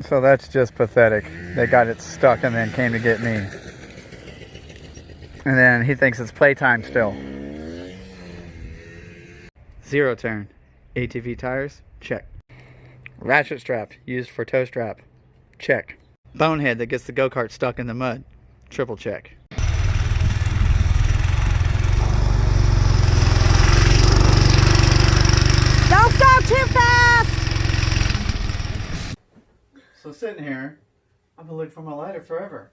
So that's just pathetic. They got it stuck and then came to get me. And then he thinks it's playtime still. Zero turn. ATV tires? Check. Ratchet strap used for toe strap? Check. Bonehead that gets the go-kart stuck in the mud? Triple check. Don't go too fast! So sitting here, I've been looking for my lighter forever.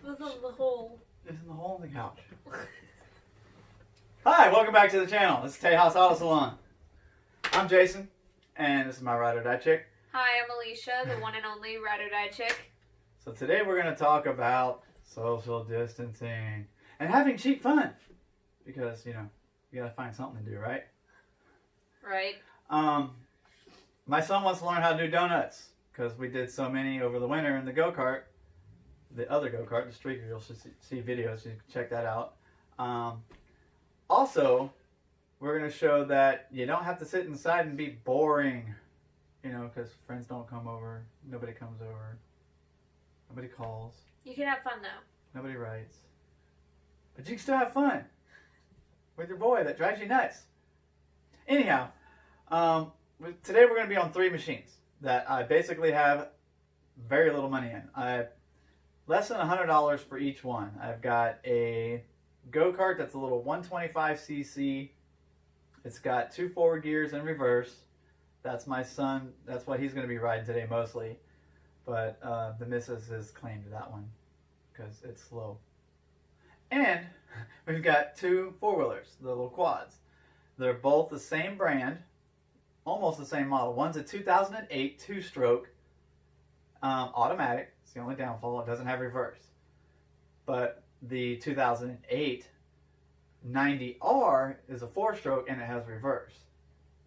What's in the hole? It's in the hole in the couch. Hi, welcome back to the channel. This is Tejas Auto Salon. I'm Jason, and this is my Ride or Die Chick. Hi, I'm Alicia, the one and only Ride or Die Chick. So today we're going to talk about social distancing and having cheap fun. Because, you know, you got to find something to do, right? Right. My son wants to learn how to do donuts because we did so many over the winter in the go-kart. The other go-kart, the street, you'll see videos, you can check that out. Also, we're going to show that you don't have to sit inside and be boring, you know, because friends don't come over, nobody comes over, nobody calls. You can have fun though. Nobody writes. But you can still have fun with your boy that drives you nuts. Anyhow, today we're going to be on 3 machines that I basically have very little money in. I have less than $100 for each one. I've got a go-kart that's a little 125cc. It's got 2 forward gears and reverse. That's my son. That's what he's going to be riding today mostly. But the missus has claimed that one because it's slow. And we've got 2 four-wheelers, the little quads. They're both the same brand, almost the same model. One's a 2008 2-stroke automatic. It's the only downfall. It doesn't have reverse. But the 2008 90R is a 4-stroke and it has reverse.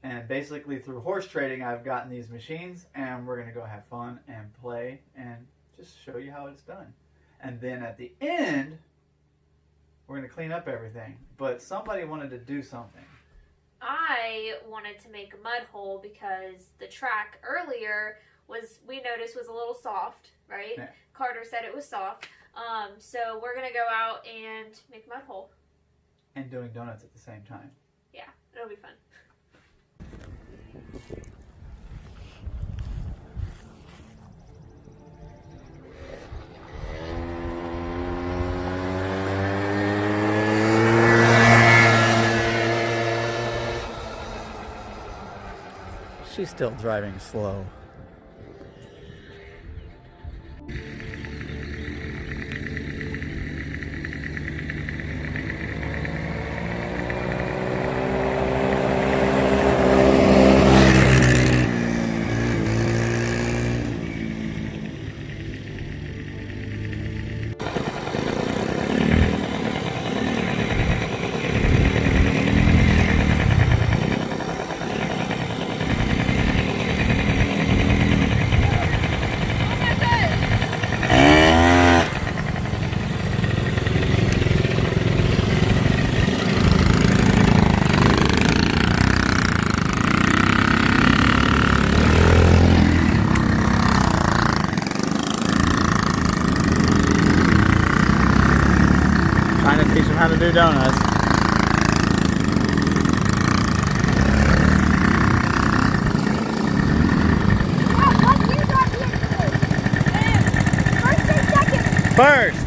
And basically through horse trading, I've gotten these machines and we're going to go have fun and play and just show you how it's done. And then at the end, we're going to clean up everything. But somebody wanted to do something. I wanted to make a mud hole because the track earlier we noticed was a little soft, right? Yeah. Carter said it was soft. So we're gonna go out and make a mud hole. And doing donuts at the same time. Yeah, it'll be fun. She's still driving slow. Trying to teach them how to do donuts. First!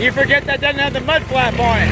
You forget that doesn't have the mud flap on it.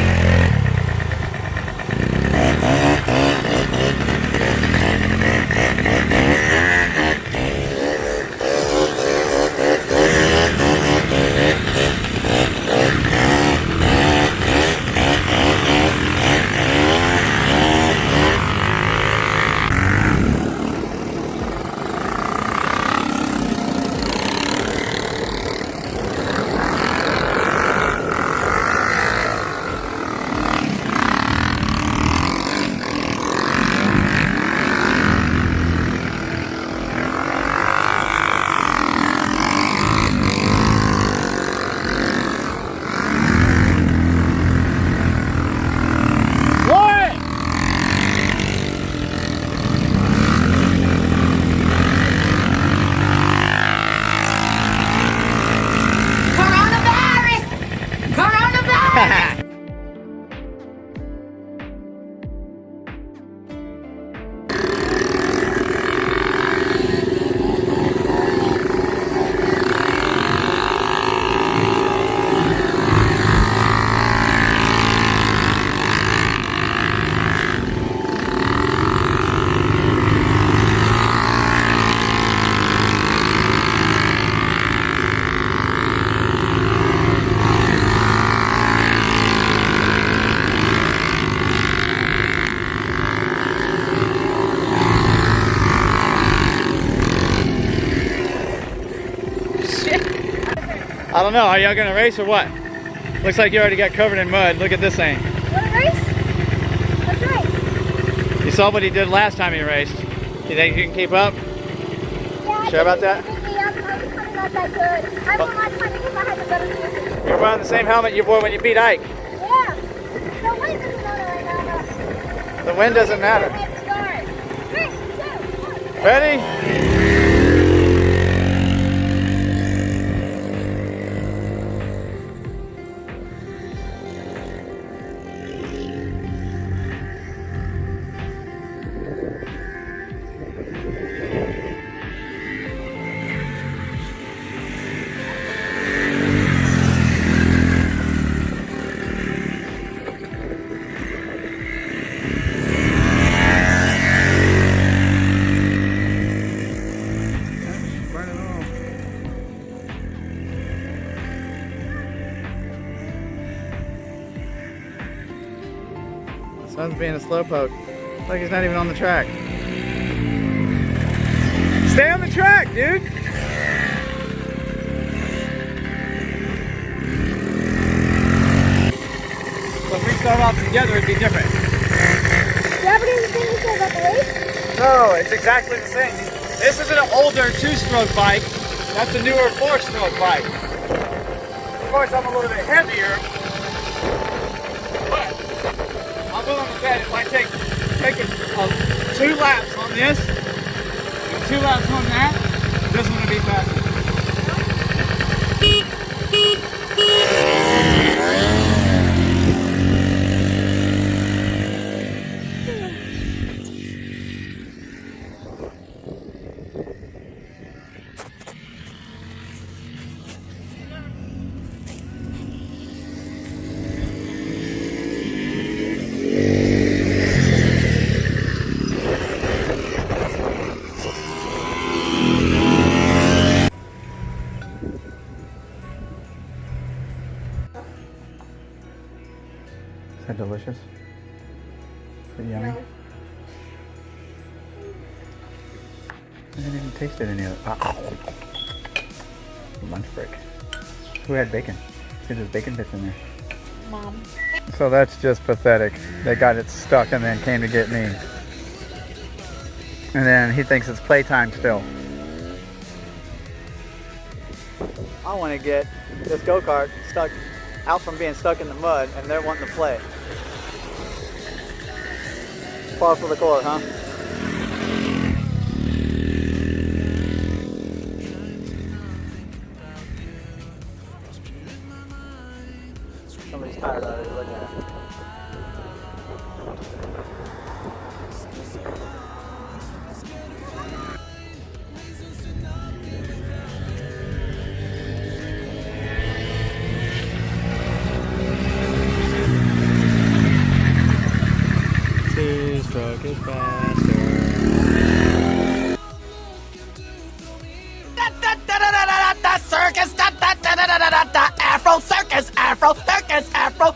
I don't know, are y'all gonna race or what? Looks like you already got covered in mud. Look at this thing. Wanna race? Let's race. You saw what he did last time he raced. You think you can keep up? Yeah, Sure about that? I'm kind of not that good. I won last time because I had the better music. You're wearing the same helmet you wore when you beat Ike. Yeah. The wind doesn't matter right now. The wind doesn't matter. Head start. 3, 2, 1. Ready? Son's being a slowpoke. Like he's not even on the track. Stay on the track, dude! So if we start off together, it'd be different. Do you have anything to say about the race? No, it's exactly the same. This is an older 2-stroke bike. That's a newer 4-stroke bike. Of course, I'm a little bit heavier. I'll go on the bed if I take 2 laps on this and 2 laps on that, this one will be faster. Is that delicious? Is it yummy? No. I didn't even taste it any of it. Lunch break. Who had bacon? See, there's bacon bits in there. Mom. So that's just pathetic. They got it stuck and then came to get me. And then he thinks it's playtime still. I want to get this go-kart stuck out from being stuck in the mud, and they're wanting to play. Par for the course, huh? Somebody's tired of it. Look at it. afro, there gets afro.